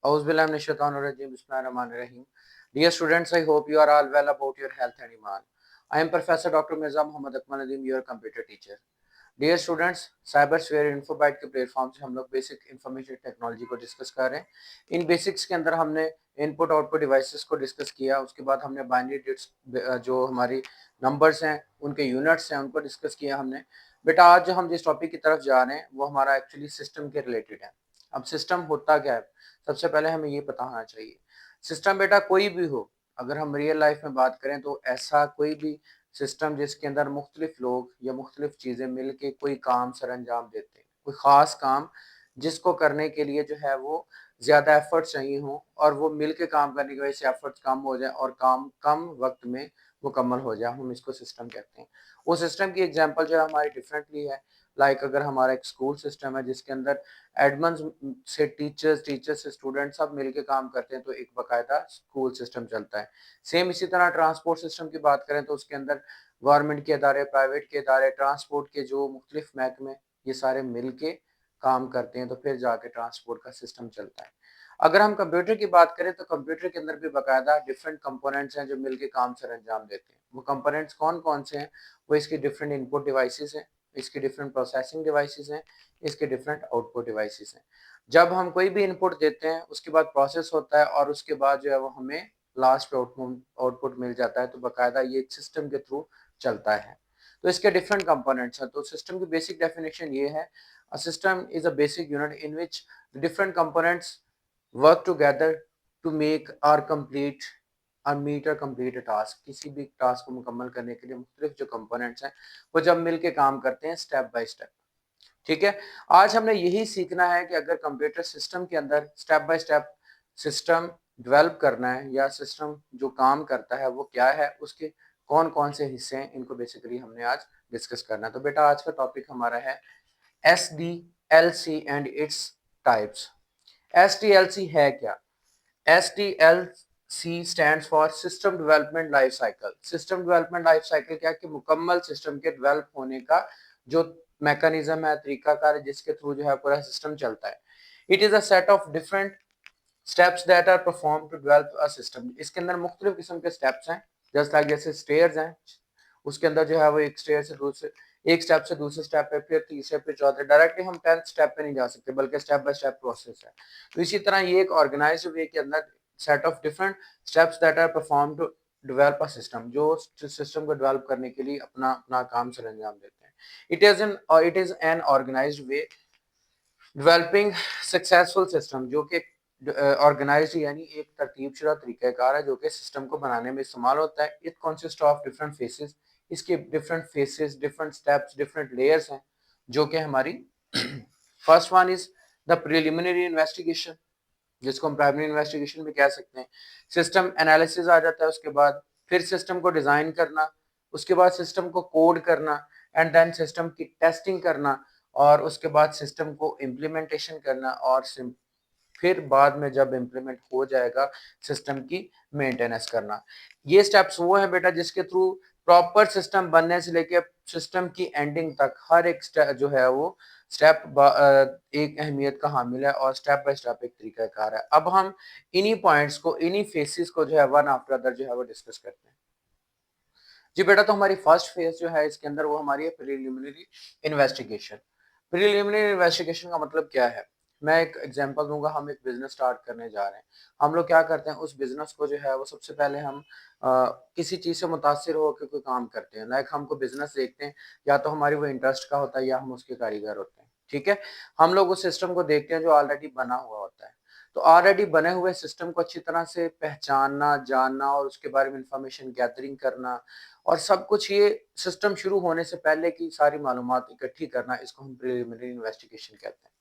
Auzubillahiminash-shaytanir-rajim. Bismillahir-rahmanir-rahim. Dear students, I hope you are all well about your health and iman. I am Professor Dr. Mirza Muhammad Akmal Nadeem, your computer teacher. Dear students, cyber sphere infobyte के platform से हम लोग basic information technology को discuss कर रहे हैं। इन basics के अंदर हमने इनपुट आउटपुट डिवाइसेस को डिस्कस किया। उसके बाद हमने बाइनरी डिजिट्स जो हमारी नंबर्स हैं, उनके यूनिट्स हैं, उनको डिस्कस किया हमने। बेटा, आज जो हम जिस टॉपिक की तरफ जा रहे हैं वो हमारा एक्चुअली सिस्टम के रिलेटेड है। अब सिस्टम होता क्या है, सबसे पहले हमें ये पता होना चाहिए। सिस्टम बेटा कोई भी हो, अगर हम रियल लाइफ में बात करें तो ऐसा कोई भी सिस्टम जिसके अंदर मुख्तलिफ लोग या मुख्तलिफ चीज़ें मिल के कोई काम सर अंजाम देते हैं, कोई ख़ास काम जिसको करने के लिए जो है वो ज़्यादा एफर्ट चाहिए हो और वो मिल के काम करने की वजह से एफर्ट कम हो जाए और काम कम वक्त में मुकम्मल हो जाए, हम इसको सिस्टम कहते हैं। वो सिस्टम की एग्जांपल जो है हमारी डिफरेंटली है। लाइक अगर हमारा एक स्कूल सिस्टम है जिसके अंदर एडमन से टीचर्स से स्टूडेंट सब मिलके काम करते हैं, तो एक बाकायदा स्कूल सिस्टम चलता है। सेम इसी तरह ट्रांसपोर्ट सिस्टम की बात करें तो उसके अंदर गवर्नमेंट के इदारे, प्राइवेट के इदारे, ट्रांसपोर्ट के जो मुख्तलिफ महकमे, ये सारे मिल के काम करते हैं, तो फिर जाके ट्रांसपोर्ट का सिस्टम चलता है। अगर हम कंप्यूटर की बात करें तो कंप्यूटर के अंदर भी बाकायदा डिफरेंट कंपोनेंट्स हैं जो मिलके काम सर अंजाम देते हैं। वो कंपोनेंट्स कौन कौन से हैं? वो इसकी डिफरेंट इनपुट डिवाइसेस हैं, इसकी डिफरेंट प्रोसेसिंग डिवाइसेस हैं, इसके डिफरेंट आउटपुट डिवाइसेस हैं। जब हम कोई भी इनपुट देते हैं उसके बाद प्रोसेस होता है और उसके बाद जो है वो हमें लास्ट पे आउटपुट मिल जाता है, तो बाकायदा ये सिस्टम के थ्रू चलता है। तो इसके डिफरेंट कंपोनेंट्स हैं। तो सिस्टम की बेसिक डेफिनेशन ये है, a system is a basic unit in which different components work together to make or complete or meet or complete task. किसी भी टास्क को मुकम्मल करने के लिए मुख्तलिफ जो कंपोनेंट्स हैं वो जब मिल के काम करते हैं स्टेप बाय स्टेप। ठीक है, आज हमने यही सीखना है कि अगर कंप्यूटर सिस्टम के अंदर step by step system develop करना है या सिस्टम जो काम करता है वो क्या है, उसके कौन कौन से हिस्से हैं, इनको बेसिकली हमने आज डिस्कस करना है। तो बेटा आज का टॉपिक हमारा है SDLC and its types. SDLC है क्या? SDLC stands for system development life cycle. System development life cycle क्या है कि मुकम्मल सिस्टम के डेवलप होने का जो मैकेनिज्म है, तरीकाकार है जिसके थ्रू जो है पूरा सिस्टम चलता है। It is a set of different steps that are perform to develop a system. इसके अंदर मुख्तलिफ किस्म के स्टेप्स हैं, जस्ट लाइक जैसे स्टेयर्स हैं, उसके अंदर जो है वो एक स्टेयर से दूसरे, एक स्टेप से दूसरे स्टेप पे, फिर तीसरे पे, चौथे, डायरेक्टली हम 10th स्टेप पे नहीं जा सकते, बल्कि स्टेप बाय स्टेप प्रोसेस है। तो इसी तरह ये एक ऑर्गेनाइज्ड वे के अंदर set of different steps that are perform to develop a system, जो सिस्टम को डेवलप करने के लिए अपना अपना काम सर अंजाम देते हैं। It is an organized way developing successful system, जो कि ऑर्गेनाइज्ड यानी एक तरतीबशुदा तरीकाकार है जो कि सिस्टम को बनाने में इस्तेमाल होता है। It consist of different phases. इसके different phases, different steps, different layers हैं, जो कि हमारी first one is the preliminary investigation, जिसको हम प्राइमरी इन्वेस्टिगेशन भी कह सकते हैं। सिस्टम एनालिसिस आ जाता है उसके बाद, फिर सिस्टम को डिजाइन करना, उसके बाद सिस्टम को कोड करना, एंड देन सिस्टम की टेस्टिंग करना, और उसके बाद सिस्टम को इम्प्लीमेंटेशन करना, और फिर बाद में जब इम्प्लीमेंट हो जाएगा सिस्टम की मेंटेनेंस करना। ये स्टेप्स वो है बेटा जिसके थ्रू प्रॉपर सिस्टम बनने से लेके सिस्टम की एंडिंग तक हर एक जो है वो स्टेप एक अहमियत का हामिल है और स्टेप बाय स्टेप एक तरीकाकार है। अब हम इन्हीं पॉइंट्स को, इन्हीं फेसेस को जो है वन आफ्टर अदर जो है वो डिस्कस करते हैं। जी बेटा, तो हमारी फर्स्ट फेज जो है इसके अंदर वो हमारी है प्रिलिमिनरी इन्वेस्टिगेशन। प्रिलिमिनरी इन्वेस्टिगेशन का मतलब क्या है? मैं एक एग्जांपल दूंगा। हम एक बिजनेस स्टार्ट करने जा रहे हैं। हम लोग क्या करते हैं, उस बिजनेस को जो है वो सबसे पहले हम किसी चीज से मुतासिर होकर कोई काम करते हैं। लाइक हमको बिजनेस देखते हैं, या तो हमारी वो इंटरेस्ट का होता है या हम उसके कारीगर होते हैं। ठीक है, हम लोग उस सिस्टम को देखते हैं जो ऑलरेडी बना हुआ होता है। तो ऑलरेडी बने हुए सिस्टम को अच्छी तरह से पहचानना, जानना और उसके बारे में इंफॉर्मेशन गैदरिंग करना, और सब कुछ ये सिस्टम शुरू होने से पहले की सारी मालूमात इकट्ठी करना, इसको हम प्रिलिमिनरी इन्वेस्टिगेशन कहते हैं।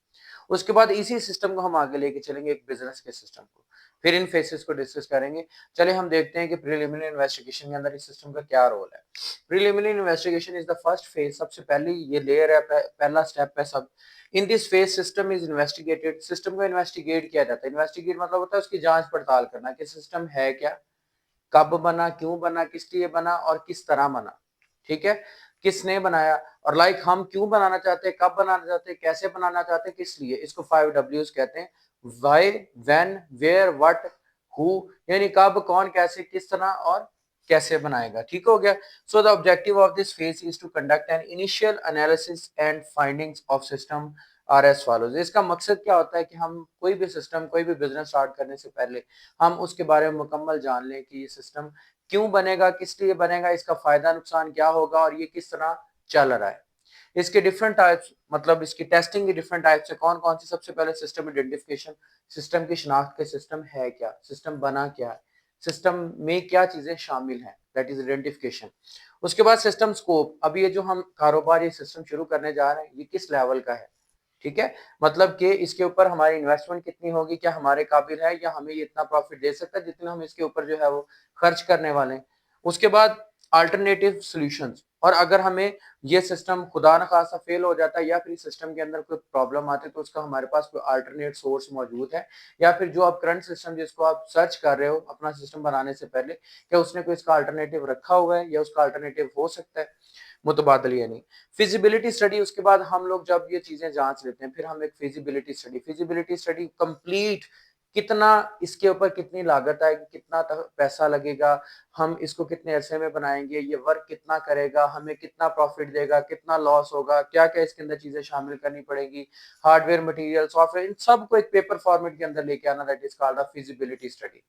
उसके बाद इसी सिस्टम को हम आगे लेके चलेंगे एक बिजनेस के सिस्टम को, फिर इन फेसेस को डिस्कस करेंगे। चले हम देखते हैं कि प्रिलिमिनरी इन्वेस्टिगेशन के अंदर इस सिस्टम का क्या रोल है। Preliminary investigation is the first phase, सबसे पहली ये लेयर है, पहला स्टेप है सब। In this phase system is investigated. System को इन्वेस्टिगेट किया जाता है। इन्वेस्टिगेट मतलब होता है उसकी जांच पड़ताल करना कि सिस्टम है क्या, कब बना, क्यों बना, किस लिए बना और किस तरह बना। ठीक है, किसने बनाया, और लाइक हम क्यों बनाना चाहते हैं, कब बनाना चाहते हैं, कैसे बनाना चाहते हैं, किस लिए। इसको 5 Ws कहते हैं। Why, when, where, what, who, यानी कब, कौन, कैसे, किस तरह और कैसे बनाएगा। ठीक हो गया। So the objective of this phase is to conduct an initial analysis and findings of system are as follows. इसका मकसद क्या होता है कि हम कोई भी सिस्टम, कोई भी बिजनेस स्टार्ट करने से पहले हम उसके बारे में मुकम्मल जान लें कि ये सिस्टम क्यों बनेगा, किस लिए बनेगा, इसका फायदा नुकसान क्या होगा और ये किस तरह चल रहा है। इसके डिफरेंट टाइप्स, मतलब इसकी टेस्टिंग की डिफरेंट टाइप्स है। कौन कौन सी? सबसे पहले सिस्टम आइडेंटिफिकेशन, सिस्टम की शिनाख्त के सिस्टम है क्या, सिस्टम बना क्या है, सिस्टम में क्या चीजें शामिल हैं, दैट इज आइडेंटिफिकेशन। उसके बाद सिस्टम स्कोप, अब ये जो हम कारोबार, ये सिस्टम शुरू करने जा रहे हैं, ये किस लेवल का है। ठीक है, मतलब कि इसके ऊपर हमारी इन्वेस्टमेंट कितनी होगी, क्या हमारे काबिल है, या हमें ये इतना प्रॉफिट दे सकता है जितना हम इसके ऊपर जो है वो खर्च करने वाले हैं। उसके बाद अल्टरनेटिव सॉल्यूशंस, और अगर हमें ये सिस्टम खुदा न खासा फेल हो जाता है या फिर सिस्टम के अंदर कोई प्रॉब्लम आती है तो उसका हमारे पास कोई अल्टरनेट सोर्स मौजूद है, या फिर जो आप करंट सिस्टम जिसको आप सर्च कर रहे हो अपना सिस्टम बनाने से पहले, क्या उसने कोई इसका अल्टरनेटिव रखा हुआ है या उसका अल्टरनेटिव हो सकता है, मुतबादल यानी। फिजिबिलिटी स्टडी, उसके बाद हम लोग जब ये चीजें जांच लेते हैं फिर हम एक फिजिबिलिटी स्टडी कंप्लीट, कितना इसके ऊपर कितनी लागत आएगी, कितना पैसा लगेगा, हम इसको कितने अरसे में बनाएंगे, ये वर्क कितना करेगा, हमें कितना प्रॉफिट देगा, कितना लॉस होगा, क्या क्या इसके अंदर चीजें शामिल करनी पड़ेगी, हार्डवेयर, मटेरियल, सॉफ्टवेयर, इन सब को एक पेपर फॉर्मेट के अंदर लेके आना, that is called the feasibility study.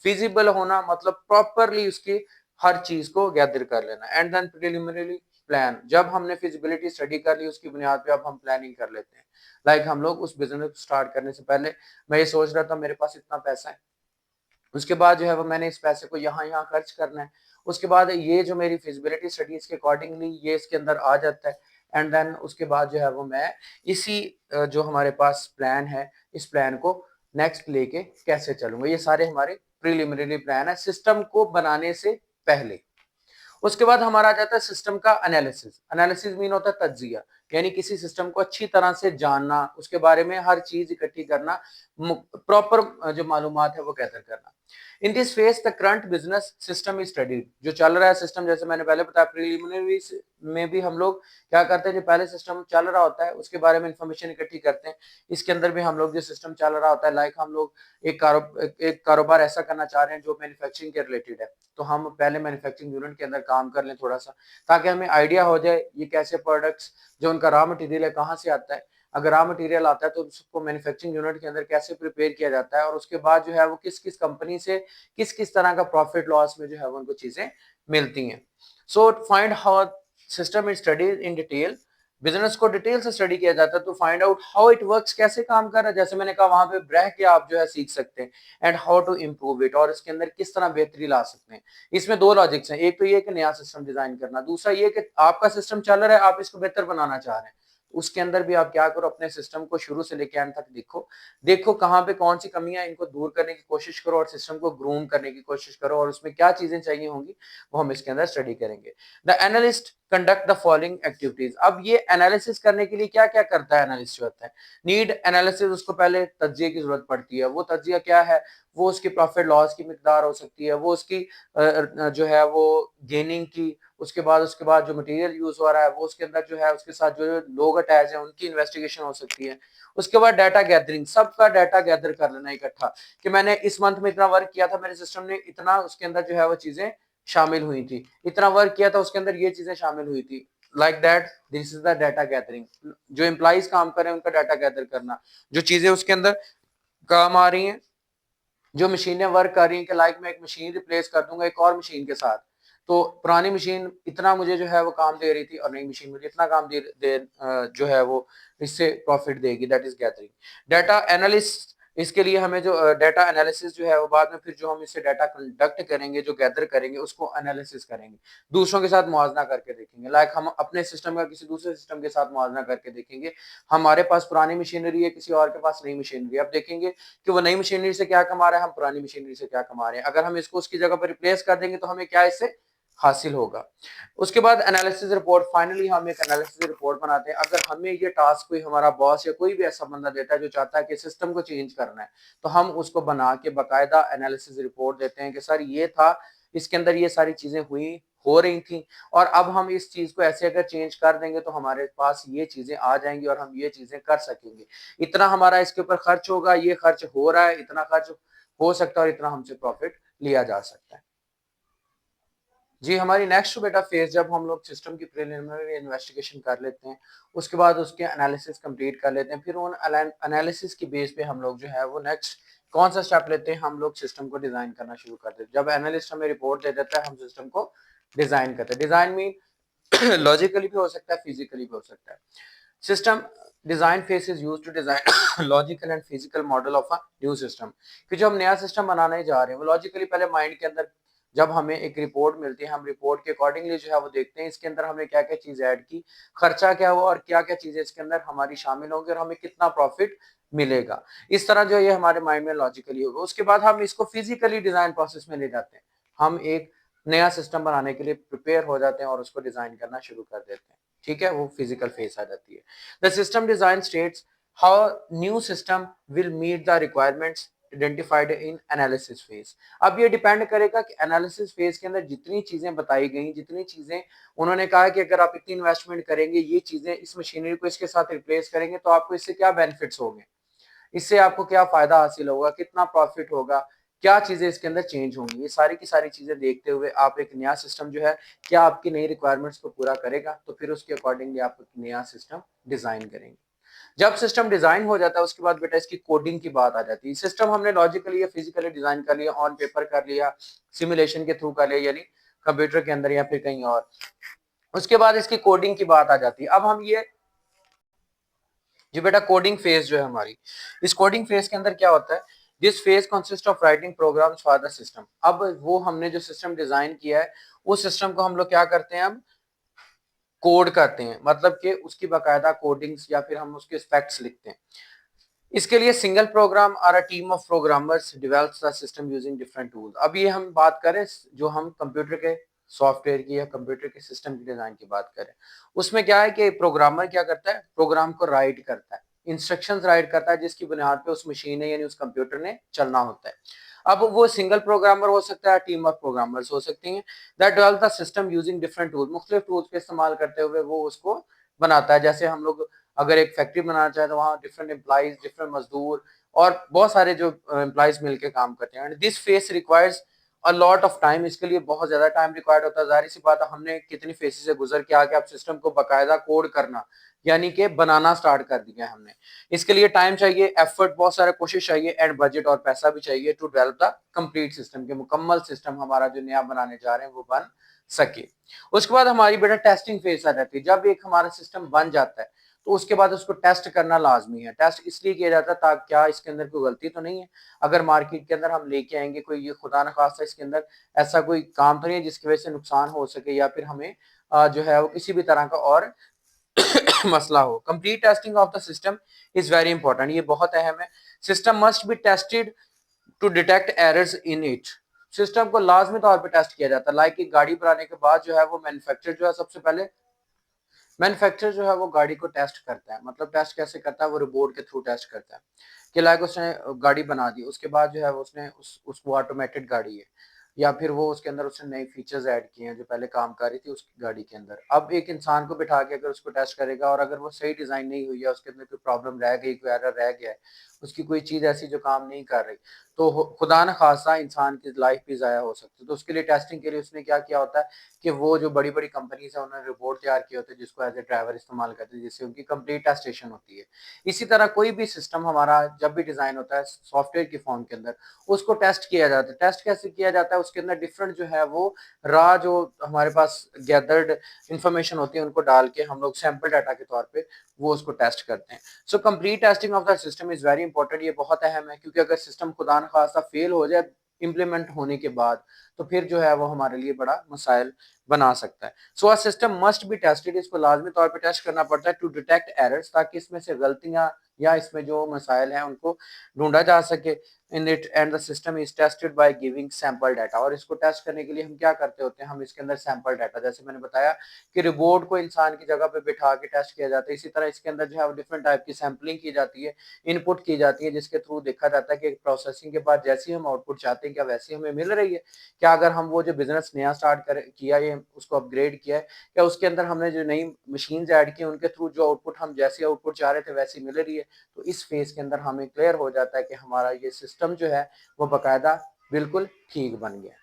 Feasible होना मतलब प्रॉपरली उसकी हर चीज को गैदर कर लेना। एंड देन प्रिलिमिनरी प्लान, जब हमने फिजिबिलिटी स्टडी कर ली उसकी बुनियाद पे अब हम प्लानिंग कर लेते हैं। लाइक हम लोग उस बिजनेस को स्टार्ट करने से पहले मैं ये सोच रहा था मेरे पास इतना पैसा है, उसके बाद जो है वो मैंने इस पैसे को यहाँ यहाँ खर्च करना है, उसके बाद ये जो मेरी फिजिबिलिटी स्टडी इसके अकॉर्डिंगली ये इसके अंदर आ जाता है। एंड देन उसके बाद जो है वो मैं इसी जो हमारे पास प्लान है इस प्लान को नेक्स्ट लेके कैसे चलूंगा, ये सारे हमारे प्रिलिमिनरी प्लान है सिस्टम को बनाने से पहले। उसके बाद हमारा आ जाता है सिस्टम का एनालिसिस। एनालिसिस मीन होता है तज्जिया, यानी किसी सिस्टम को अच्छी तरह से जानना, उसके बारे में हर चीज इकट्ठी करना, प्रॉपर जो मालूमात है वो गैदर करना। In this phase the current business system is studied, जो चल रहा है सिस्टम, जैसे मैंने पहले बताया प्रीलिमिनरी में भी हम लोग क्या करते हैं, जो पहले सिस्टम चल रहा होता है उसके बारे में इंफॉर्मेशन इकट्ठी करते हैं। इसके अंदर भी हम लोग जो सिस्टम चल रहा होता है, लाइक हम लोग एक कारोबार ऐसा करना चाह रहे हैं जो मैन्युफैक्चरिंग के रिलेटेड है, तो हम पहले मैन्युफैक्चरिंग यूनिट के अंदर काम कर लें थोड़ा सा, ताकि हमें आइडिया हो जाए ये कैसे प्रोडक्ट्स, जो उनका रॉ मटेरियल है कहाँ से आता है, अगर रॉ मटेरियल आता है तो उसको मैन्युफैक्चरिंग यूनिट के अंदर कैसे प्रिपेयर किया जाता है, और उसके बाद जो है वो किस किस कंपनी से किस किस तरह का प्रॉफिट लॉस में जो है वो उनको चीजें मिलती हैं। So find how system is studied in detail, business को डिटेल से स्टडी किया जाता है तो find out how it works, कैसे काम कर रहा है, जैसे मैंने कहा वहां पे रह के आप जो है सीख सकते हैं, and how to improve it, और इसके अंदर किस तरह बेहतरी ला सकते हैं। इसमें दो लॉजिक्स हैं, एक तो ये कि नया सिस्टम डिजाइन करना, दूसरा ये कि आपका सिस्टम चल रहा है आप इसको बेहतर बनाना चाह रहे हैं। उसके अंदर भी आप क्या करो, अपने सिस्टम को शुरू से लेकर एंड तक देखो, देखो कहाँ पे कौन सी कमियां, इनको दूर करने की कोशिश करो और सिस्टम को ग्रूम करने की कोशिश करो, और उसमें क्या चीजें चाहिए होंगी वो हम इसके अंदर स्टडी करेंगे। The analyst conduct the following activities, अब ये एनालिसिस करने के लिए क्या क्या करता है एनालिस्ट जो होता है, नीड एनालिसिस, उसको पहले तज्जिए की जरूरत पड़ती है। वो तज्जिया क्या है, वो उसकी प्रॉफिट लॉस की मिकदार हो सकती है, वो उसकी जो है वो गेनिंग की, उसके बाद जो मटेरियल यूज हो रहा है वो उसके अंदर जो है उसके साथ जो लोग अटैच है उनकी इन्वेस्टिगेशन हो सकती है। उसके बाद डाटा गैदरिंग, सबका डाटा गैदर कर लेना इकट्ठा, कि मैंने इस मंथ में इतना वर्क किया था, मेरे सिस्टम ने इतना उसके अंदर जो है वो चीजें शामिल हुई थी, इतना वर्क किया था उसके अंदर ये चीजें शामिल हुई थी, like that this is the data gathering. जो एम्प्लॉइज काम कर रहे हैं उनका डाटा गैदर करना, जो चीजें उसके अंदर काम आ रही हैं, जो मशीनें वर्क कर रही हैं, कि लाइक मैं एक मशीन रिप्लेस कर दूंगा एक और मशीन के साथ, तो पुरानी मशीन इतना मुझे जो है वो काम दे रही थी और नई मशीन मुझे इतना काम जो है वो इससे प्रॉफिट देगी, that is gathering. Data analyst, इसके लिए हमें जो डाटा एनालिसिस जो है वो बाद में फिर जो हम इससे डाटा कंडक्ट करेंगे, जो गैदर करेंगे उसको एनालिसिस करेंगे, दूसरों के साथ मुआवजा करके देखेंगे, लाइक हम अपने सिस्टम का किसी दूसरे सिस्टम के साथ मुआवजा करके देखेंगे, हमारे पास पुरानी मशीनरी है किसी और के पास नई मशीनरी है, अब देखेंगे कि वो नई मशीनरी से क्या कमा रहा है, हम पुरानी मशीनरी से क्या कमा रहे हैं, अगर हम इसको उसकी जगह पर रिप्लेस कर देंगे तो हमें क्या इससे हासिल होगा। उसके बाद एनालिसिस रिपोर्ट, फाइनली हम एक एनालिसिस रिपोर्ट बनाते हैं। अगर हमें ये टास्क कोई हमारा बॉस या कोई भी ऐसा बंदा देता है जो चाहता है कि सिस्टम को चेंज करना है, तो हम उसको बना के बाकायदा एनालिसिस रिपोर्ट देते हैं कि सर ये था, इसके अंदर ये सारी चीजें हुई हो रही थी और अब हम इस चीज को ऐसे अगर चेंज कर देंगे तो हमारे पास ये चीजें आ जाएंगी और हम ये चीजें कर सकेंगे। इतना हमारा इसके ऊपर खर्च होगा, ये खर्च हो रहा है, इतना खर्च हो सकता है और इतना हमसे प्रॉफिट लिया जा सकता है। जी, हमारी नेक्स्ट बेटा फेज जब हम लोग सिस्टम की प्रिलिमिनरी इन्वेस्टिगेशन कर लेते हैं, उसके बाद उसके एनालिसिस कंप्लीट कर लेते हैं, फिर उन एनालिसिस की बेस पे हम लोग जो है वो नेक्स्ट कौन सा स्टेप लेते हैं, हम लोग सिस्टम को डिजाइन करना शुरू कर देते हैं। जब एनालिस्ट हमें रिपोर्ट दे देता है, हम सिस्टम को डिजाइन करते हैं। डिजाइन मीन लॉजिकली भी हो सकता है, फिजिकली भी हो सकता है। System design phase is used to design logical and physical model of a new system. कि जो हम नया सिस्टम बनाने जा रहे हैं वो लॉजिकली पहले माइंड के अंदर जब हमें एक रिपोर्ट मिलती है, हम रिपोर्ट के अकॉर्डिंगली जो है वो देखते हैं इसके अंदर हमने क्या क्या चीज ऐड की, खर्चा क्या हुआ और क्या क्या चीजें इसके अंदर हमारी शामिल होंगी और हमें कितना प्रॉफिट मिलेगा। इस तरह जो ये हमारे माइंड में लॉजिकली होगा। उसके बाद हम इसको फिजिकली डिजाइन प्रोसेस में ले जाते हैं। हम एक नया सिस्टम बनाने के लिए प्रिपेयर हो जाते हैं और उसको डिजाइन करना शुरू कर देते हैं। ठीक है, वो फिजिकल फेस आ जाती है। The system design states how new system will meet the requirements identified in analysis phase. अब ये डिपेंड करेगा कि एनालिसिस फेज के अंदर जितनी चीजें बताई गई, जितनी चीजें उन्होंने कहा कि अगर आप इतनी इन्वेस्टमेंट करेंगे, ये चीजें इस मशीनरी को इसके साथ रिप्लेस करेंगे तो आपको इससे क्या बेनिफिट्स होंगे, इससे आपको क्या फायदा हासिल होगा, कितना प्रॉफिट होगा, क्या चीजें इसके अंदर चेंज होंगी, ये सारी की सारी चीजें देखते हुए आप एक नया सिस्टम जो है क्या आपकी नई रिक्वायरमेंट्स को पूरा करेगा, तो फिर उसके अकॉर्डिंगली आप एक नया सिस्टम डिजाइन करेंगे। जब सिस्टम डिजाइन हो जाता है उसके बाद बेटा इसकी कोडिंग की बात आ जाती है। सिस्टम हमने लॉजिकली या फिजिकली डिजाइन कर लिया, ऑन पेपर कर लिया, सिमुलेशन के थ्रू कर लिया, यानी कंप्यूटर के अंदर या फिर कहीं और। उसके बाद इसकी कोडिंग की बात आ जाती है। अब हम ये जी बेटा कोडिंग फेज जो है हमारी, इस कोडिंग फेज के अंदर क्या होता है, this phase consist of writing programs for the system. अब वो हमने जो सिस्टम डिजाइन किया है उस सिस्टम को हम लोग क्या करते हैं, अब कोड करते हैं, मतलब कि उसकी बाकायदा कोडिंग्स या फिर हम उसके स्पेक्स लिखते हैं। इसके लिए सिंगल प्रोग्राम और a team of programmers develops the system using different tool. अब ये हम बात करें जो हम कंप्यूटर के सॉफ्टवेयर की या कंप्यूटर के सिस्टम की डिजाइन की बात करें, उसमें क्या है कि प्रोग्रामर क्या करता है, प्रोग्राम को राइट करता है, इंस्ट्रक्शंस राइट करता है जिसकी बुनियाद पे उस मशीन ने यानी उस कंप्यूटर ने चलना होता है। अब वो सिंगल प्रोग्रामर हो सकता है, टीम ऑफ प्रोग्रामर्स हो सकती हैं, that develop the system using different tool. मुख्तलिफ टूल्स के इस्तेमाल करते हुए वो उसको बनाता है। जैसे हम लोग अगर एक फैक्ट्री बनाना चाहे तो वहाँ डिफरेंट एम्प्लॉइज, डिफरेंट मजदूर और बहुत सारे जो एम्प्लॉइज मिलकर काम करते हैं। This face requires a lot of time. इसके लिए बहुत ज्यादा टाइम रिक्वायर्ड होता है। जाहिर सी बात है, हमने कितनी फेसेस से गुजर के आके अब सिस्टम को बकायदा कोड करना यानी कि बनाना स्टार्ट कर दिया है हमने। इसके लिए टाइम चाहिए, एफर्ट, बहुत सारा कोशिश चाहिए एंड बजट और पैसा भी चाहिए to develop the complete system, के मुकम्मल सिस्टम हमारा जो नया बनाने जा रहे हैं वो बन सके। उसके बाद हमारी बेटा टेस्टिंग फेज आ जाती है। जब एक हमारा सिस्टम बन जाता है तो उसके बाद उसको टेस्ट करना लाजमी है। टेस्ट इसलिए किया जाता है ताकि क्या इसके अंदर कोई गलती तो नहीं है, अगर मार्केट के अंदर हम लेके आएंगे कोई ये खुदा न खास्ता इसके अंदर ऐसा कोई काम तो नहीं है जिसकी वजह से नुकसान हो सके या फिर हमें जो है वो किसी भी तरह का और मसला हो। Complete testing of the system is very important, ये बहुत अहम है। System must be tested to detect errors in it. System को लाजमी तौर पर टेस्ट किया जाता है। लाइक एक गाड़ी बनाने के बाद जो है वो मैन्युफैक्चरर जो है सबसे पहले मैन्युफैक्चरर जो है वो गाड़ी को टेस्ट करता है। मतलब टेस्ट कैसे करता है, वो रोबोट के थ्रू टेस्ट करता है कि लाइक उसने गाड़ी बना दी, उसके बाद जो है उसने उसको ऑटोमेटेड गाड़ी है या फिर वो उसके अंदर उसने नए फीचर्स ऐड किए हैं जो पहले काम कर रही थी उस गाड़ी के अंदर। अब एक इंसान को बिठा के अगर उसको टेस्ट करेगा और अगर वो सही डिजाइन नहीं हुई है, उसके अंदर कोई प्रॉब्लम रह गई, कोई एरर रह गया है, उसकी कोई चीज ऐसी जो काम नहीं कर रही, तो खुदा न खासा इंसान की लाइफ भी जाया हो सकती है। तो उसके लिए टेस्टिंग के लिए उसने क्या किया होता है कि वो जो बड़ी बड़ी कंपनीज है उन्होंने रिपोर्ट तैयार किए होते हैं जिसको एज ए ड्राइवर इस्तेमाल करते हैं, जिससे उनकी कंप्लीट टेस्टेशन होती है। इसी तरह कोई भी सिस्टम हमारा जब भी डिजाइन होता है सॉफ्टवेयर की फॉर्म के अंदर, उसको टेस्ट किया जाता है। टेस्ट कैसे किया जाता है, उसके अंदर डिफरेंट जो है वो रॉ जो हमारे पास गैदर्ड इंफॉर्मेशन होती है उनको डाल के हम लोग सैंपल डाटा के तौर पे वो उसको टेस्ट करते हैं। So complete testing of the system is very important, ये बहुत अहम है क्योंकि अगर सिस्टम खुदा न खासा फेल हो जाए इम्प्लीमेंट होने के बाद तो फिर जो है वो हमारे लिए बड़ा मसाइल बना सकता है। So a system must be tested, इसको लाजमी तौर पे टेस्ट करना पड़ता है टू डिटेक्ट एरर्स, ताकि इसमें से गलतियां या इसमें जो मसाइल हैं उनको ढूंढा जा सके in it. And the system is tested by giving sample data. और इसको टेस्ट करने के लिए हम क्या करते होते हैं, हम इसके अंदर सैंपल डाटा, जैसे मैंने बताया कि रोबोट को इंसान की जगह पे बिठा के टेस्ट किया जाता है, इसी तरह इसके अंदर जो है डिफरेंट टाइप की सैंपलिंग की जाती है, इनपुट की जाती है, जिसके थ्रू देखा जाता है कि प्रोसेसिंग के बाद जैसी हम आउटपुट चाहते हैं क्या वैसी हमें मिल रही है, क्या अगर हम वो जो बिजनेस नया स्टार्ट कर किया ये उसको अपग्रेड किया है, क्या उसके अंदर हमने जो नई मशीन्स ऐड की उनके थ्रू जो आउटपुट हम जैसी आउटपुट चाह रहे थे वैसी मिल रही है। तो इस फेज के अंदर हमें क्लियर हो जाता है कि हमारा ये सिस्टम जो है वो बाकायदा बिल्कुल ठीक बन गया।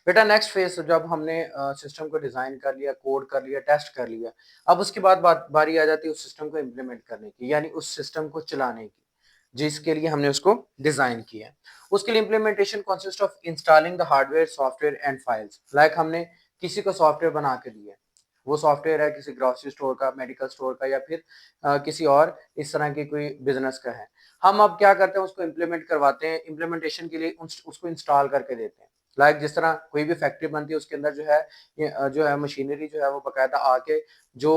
बेटा नेक्स्ट फेज जब हमने सिस्टम को डिजाइन कर लिया, कोड कर लिया, टेस्ट कर लिया, अब उसके बाद बारी आ जाती है उस सिस्टम को इम्प्लीमेंट करने की, यानी उस सिस्टम को चलाने की जिसके लिए हमने उसको डिजाइन किया है। उसके लिए implementation consist of installing the hardware, software and files. Like हमने किसी को सॉफ्टवेयर बना के दिया है, वो सॉफ्टवेयर है किसी ग्रोसरी स्टोर का, मेडिकल स्टोर का, या फिर किसी और इस तरह की कोई बिजनेस का है। हम अब क्या करते हैं, उसको इम्प्लीमेंट करवाते हैं, इम्प्लीमेंटेशन के लिए उसको इंस्टॉल करके देते हैं। लाइक जिस तरह कोई भी फैक्ट्री बनती है उसके अंदर जो है जो है मशीनरी जो है वो बाकायदा आके जो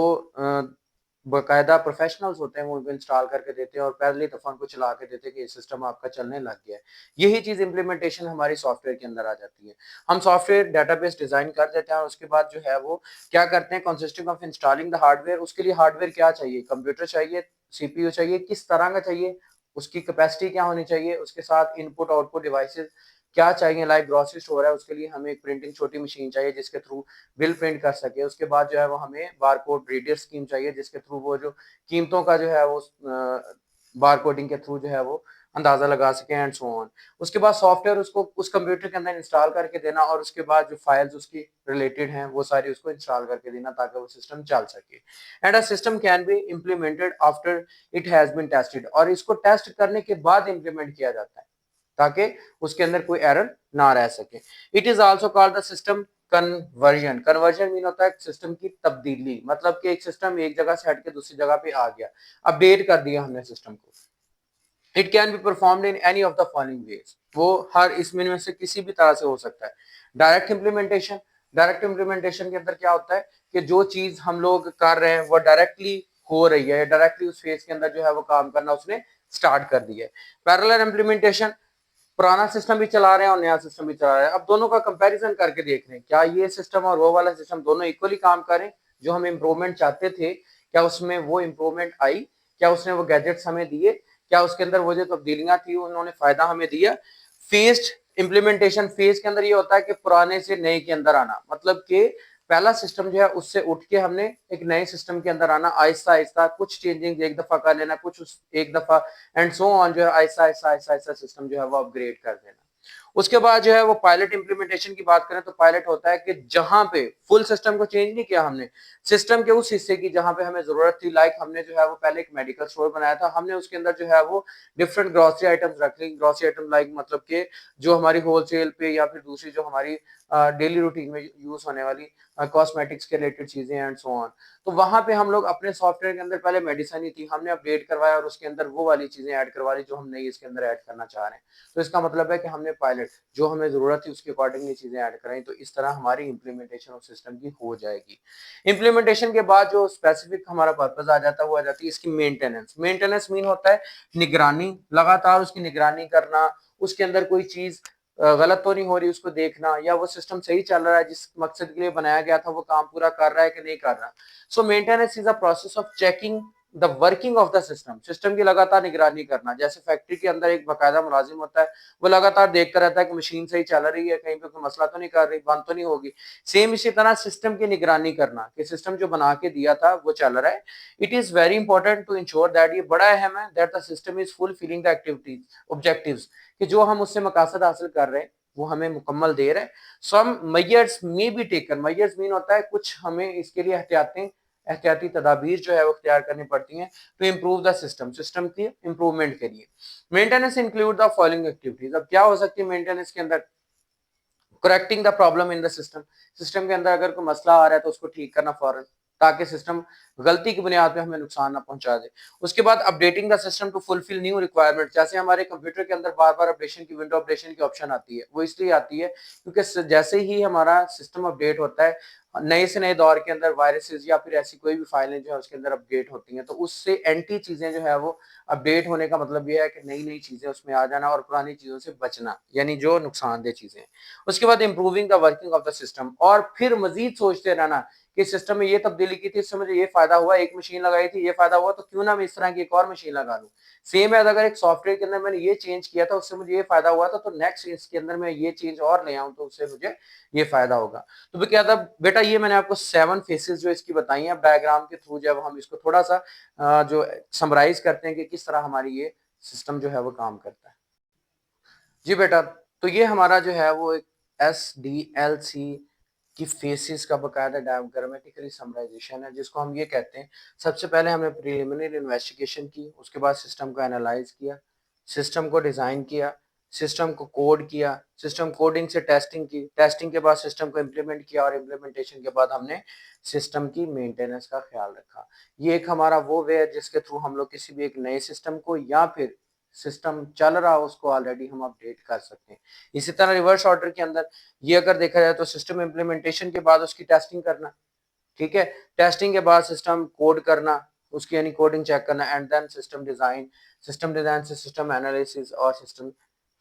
बाकायदा प्रोफेशनल्स होते हैं वो उनको इंस्टॉल करके देते हैं और पहली दफा उनको चला के देते हैं कि ये सिस्टम आपका चलने लग गया है। यही चीज इम्प्लीमेंटेशन हमारी सॉफ्टवेयर के अंदर आ जाती है। हम सॉफ्टवेयर डेटाबेस डिजाइन कर देते हैं और उसके बाद जो है वो क्या करते हैं, consisting of installing the hardware. उसके लिए हार्डवेयर क्या चाहिए, कंप्यूटर चाहिए, सीपीयू चाहिए, किस तरह का चाहिए, उसकी कैपेसिटी क्या होनी चाहिए, उसके साथ इनपुट आउटपुट डिवाइसेस क्या चाहिए। लाइक ग्रोसरी स्टोर है उसके लिए हमें एक प्रिंटिंग छोटी मशीन चाहिए जिसके थ्रू बिल प्रिंट कर सके। उसके बाद जो है वो हमें बारकोड रीडर स्कीम चाहिए जिसके थ्रू वो जो कीमतों का जो है वो बार कोडिंग के थ्रू जो है वो अंदाजा लगा सके एंड सो ऑन। उसके बाद सॉफ्टवेयर उसको उस कंप्यूटर के अंदर इंस्टॉल करके देना और उसके बाद जो फाइल्स उसकी रिलेटेड हैं वो सारी उसको इंस्टॉल करके देना ताकि वो सिस्टम चल सके। And a system can be implemented after it has been tested. और इसको टेस्ट करने के बाद इम्प्लीमेंट किया जाता है ताकि उसके अंदर कोई एरर ना रह सके। It is also called the system conversion. Conversion mean होता है सिस्टम की तब्दीली, मतलब कि एक सिस्टम एक जगह से हट के दूसरी जगह पे आ गया, अपडेट कर दिया हमने सिस्टम को। It can be performed in any of the following veg. वो हर इसमें में से किसी भी तरह से हो सकता है। Direct implementation. डायरेक्ट इम्प्लीमेंटेशन के अंदर क्या होता है कि जो चीज हम लोग कर रहे हैं वो डायरेक्टली हो रही है, डायरेक्टली उस फेज के अंदर जो है वो काम करना उसने स्टार्ट कर दिया है। पैरेलल इम्प्लीमेंटेशन, पुराना सिस्टम भी चला रहे हैं और नया सिस्टम भी चला रहे हैं, अब दोनों का कंपैरिजन करके देख रहे हैं क्या ये सिस्टम और वो वाला सिस्टम दोनों इक्वली काम करें। जो हम इम्प्रूवमेंट चाहते थे क्या उसमें वो इम्प्रूवमेंट आई, क्या उसने वो गैजेट्स हमें दिए, क्या उसके अंदर वो जो तब्दीलियां थी उन्होंने फायदा हमें दिया। फेज्ड इम्प्लीमेंटेशन फेज के अंदर ये होता है कि पुराने से नए के अंदर आना, मतलब कि पहला सिस्टम जो है उससे उठ के हमने एक नए सिस्टम के अंदर आना, आहिस्ता आहिस्ता कुछ चेंजिंग एक दफा कर लेना, कुछ एक दफा एंड सो ऑन, जो है आहिस्ता आहिस्ता आहिस्ता आहिस्ता सिस्टम जो है वो अपग्रेड कर देना। उसके बाद जो है वो पायलट इंप्लीमेंटेशन की बात करें तो पायलट होता है कि जहां पे फुल सिस्टम को चेंज नहीं किया हमने, सिस्टम के उस हिस्से की जहां पे हमें जरूरत थी। लाइक हमने जो है वो पहले एक मेडिकल स्टोर बनाया था, हमने उसके अंदर जो है वो डिफरेंट ग्रोसरी आइटम्स रख ली। ग्रोसरी आइटम लाइक मतलब के जो हमारी होलसेल पे या फिर दूसरी जो हमारी डेली रूटीन में यूज होने वाली कॉस्मेटिक्स के रिलेटेड चीजें एंड सो ऑन। तो वहां पे हम लोग अपने सॉफ्टवेयर के अंदर पहले मेडिसिन ही थी, हमने अपडेट करवाया और उसके अंदर वो वाली चीजें ऐड करवा ली जो हम नई इसके अंदर ऐड करना चाह रहे हैं। तो इसका मतलब है कि हमने पायलट जो हमें जरूरत थी उसके अकॉर्डिंग ये चीजें ऐड कराई, तो इस तरह हमारी इंप्लीमेंटेशन ऑफ सिस्टम की हो जाएगी। इंप्लीमेंटेशन के बाद जो स्पेसिफिक हमारा पर्पज आ जाता है वो आ जाती है इसकी मेंटेनेंस। मेंटेनेंस मीन होता है निगरानी, लगातार उसकी निगरानी करना, उसके अंदर कोई चीज गलत तो नहीं हो रही उसको देखना, या वो सिस्टम सही चल रहा है, जिस मकसद के लिए बनाया गया था वो काम पूरा कर रहा है कि नहीं कर रहा। So maintenance is a process of checking the working of the system. System की लगातार निगरानी करना, जैसे फैक्ट्री के अंदर एक बाकायदा मुलाजिम होता है, वो लगातार देखता रहता है कि मशीन सही चल रही है, कहीं पे कोई मसला तो नहीं कर रही, बंद तो नहीं होगी। सेम इसी तरह सिस्टम की निगरानी करना कि सिस्टम जो बना के दिया था वो चल रहा है। It is very important to ensure that, ये बड़ा अहम है, that the system is fulfilling the activities objectives, कि जो हम उससे मकासद हासिल कर रहे हैं वो हमें मुकम्मल दे रहे हैं। Some measures may be taken. Measures mean होता है कुछ हमें इसके लिए एहतियाती तदाबीर जो है वो अख्तियार करनी पड़ती हैं to improve the system, system की इंप्रूवमेंट के लिए। Maintenance include the following activities. अब क्या हो सकती है मेंटेनेंस के अंदर, correcting the problem in the system. System के अंदर अगर कोई मसला आ रहा है तो उसको ठीक करना फौरन, ताकि सिस्टम गलती की बुनियाद पे हमें नुकसान ना पहुंचा दे। उसके बाद updating the system to fulfill new requirement. जैसे हमारे कंप्यूटर के अंदर बार बार अपडेशन की विंडो अपडेशन की ऑप्शन आती है, वो इसलिए आती है क्योंकि जैसे ही हमारा सिस्टम अपडेट होता है, नए से नए दौर के अंदर वायरसेस या फिर ऐसी कोई भी फाइलें जो है उसके अंदर अपडेट होती हैं, तो उससे एंटी चीजें जो है वो अपडेट होने का मतलब ये है कि नई नई चीजें उसमें आ जाना और पुरानी चीजों से बचना, यानी जो नुकसानदेह चीजें। उसके बाद improving the working of the system, और फिर मजीद सोचते रहना कि सिस्टम में ये तब्दीली की थी, इससे मुझे ये फायदा हुआ, एक मशीन लगाई थी ये फायदा हुआ, तो क्यों ना मैं इस तरह की एक और मशीन लगा लूं। सेम है, अगर एक सॉफ्टवेयर के अंदर मैंने ये चेंज किया था, उससे मुझे ये फायदा हुआ था, तो नेक्स्ट इसके अंदर मैं ये चेंज और ले आऊं तो उससे मुझे ये फायदा होगा। तो फिर क्या था बेटा, ये मैंने आपको 7 फेसेस जो इसकी बताई हैं। डायग्राम के थ्रू जब हम इसको थोड़ा सा जो समराइज करते हैं कि किस तरह हमारी ये सिस्टम जो है वो काम करता है। जी बेटा, तो ये हमारा जो है वो एक SDLC की फेसिस का बकायदा डायग्रामेटिकली समराइजेशन है, जिसको हम ये कहते हैं। सबसे पहले हमने प्रिलिमिनरी इन्वेस्टिगेशन की, उसके बाद सिस्टम को एनालाइज किया, सिस्टम को डिजाइन किया, सिस्टम को कोड किया, सिस्टम कोडिंग से टेस्टिंग की, टेस्टिंग के बाद सिस्टम को इम्प्लीमेंट किया, और इम्प्लीमेंटेशन के बाद हमने सिस्टम की मेंटेनेंस का ख्याल रखा। ये एक हमारा वो वे है जिसके थ्रू हम लोग किसी भी एक नए सिस्टम को, या फिर सिस्टम चल रहा हो उसको ऑलरेडी हम अपडेट कर सकते हैं। इसी तरह रिवर्स ऑर्डर के अंदर ये अगर देखा जाए तो सिस्टम इम्प्लीमेंटेशन के बाद उसकी टेस्टिंग करना, ठीक है, टेस्टिंग के बाद सिस्टम कोड करना, उसकी यानी कोडिंग चेक करना, and then system design, system design से सिस्टम एनालिसिस, और सिस्टम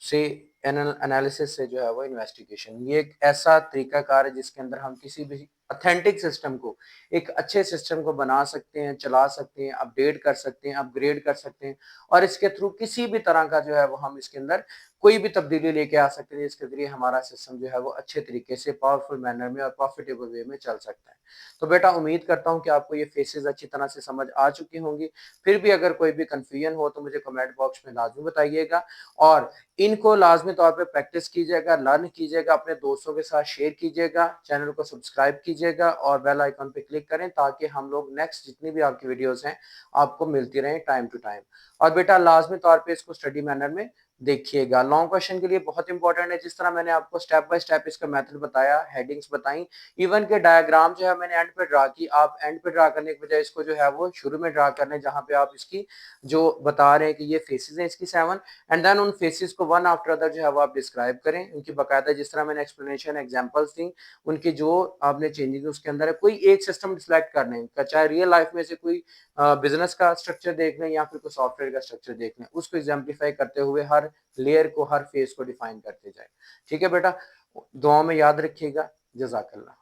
से एनालिसिस से जो है वो इन्वेस्टिगेशन। ये एक ऐसा तरीकाकार है जिसके अंदर हम किसी भी ऑथेंटिक सिस्टम को, एक अच्छे सिस्टम को बना सकते हैं, चला सकते हैं, अपडेट कर सकते हैं, अपग्रेड कर सकते हैं, और इसके थ्रू किसी भी तरह का जो है वो हम इसके अंदर कोई भी तब्दीली लेके आ सकते हैं, जिसके जरिए हमारा सिस्टम जो है वो अच्छे तरीके से पावरफुल मैनर में और प्रॉफिटेबल वे में चल सकता है। तो बेटा उम्मीद करता हूँ कि आपको ये फेसेस अच्छी तरह से समझ आ चुकी होंगी। फिर भी अगर कोई भी कंफ्यूजन हो तो मुझे कमेंट बॉक्स में लाजमी बताइएगा, और इनको लाजमी तौर पे प्रैक्टिस कीजिएगा, लर्न कीजिएगा, अपने दोस्तों के साथ शेयर कीजिएगा, चैनल को सब्सक्राइब कीजिएगा, और बेल आइकन पे क्लिक करें ताकि हम लोग नेक्स्ट जितनी भी आपकी वीडियोस हैं आपको मिलती रहें टाइम टू टाइम। और बेटा लाजमी तौर पे इसको स्टडी मैनर में देखिएगा। लॉन्ग क्वेश्चन के लिए बहुत इंपॉर्टेंट है, जिस तरह मैंने आपको स्टेप बाय स्टेप इसका मेथड बताया, हेडिंग्स बताई, इवन के डायग्राम जो है मैंने एंड पे ड्रा की, आप एंड पे ड्रा करने के बजाय इसको जो है वो शुरू में ड्रा करने, जहां पे आप इसकी जो बता रहे हैं कि ये फेसेस हैं इसकी 7, एंड देन उन फेसेस को वन आफ्टर अदर जो है वो आप डिस्क्राइब करें, उनकी बाकायदा जिस तरह मैंने एक्सप्लेनेशन एग्जांपल्स दी, उनकी जो आपने चेंजेस उसके अंदर है, कोई एक सिस्टम सिलेक्ट करने का, चाहे रियल लाइफ में से कोई बिजनेस का स्ट्रक्चर देख लें या फिर कोई सॉफ्टवेयर का स्ट्रक्चर देख लें, उसको एग्जाम्प्लीफाई करते हुए हर लेयर को, हर फेस को डिफाइन करते जाए। ठीक है बेटा, दुआओं में याद रखिएगा। जज़ाकल्लाह।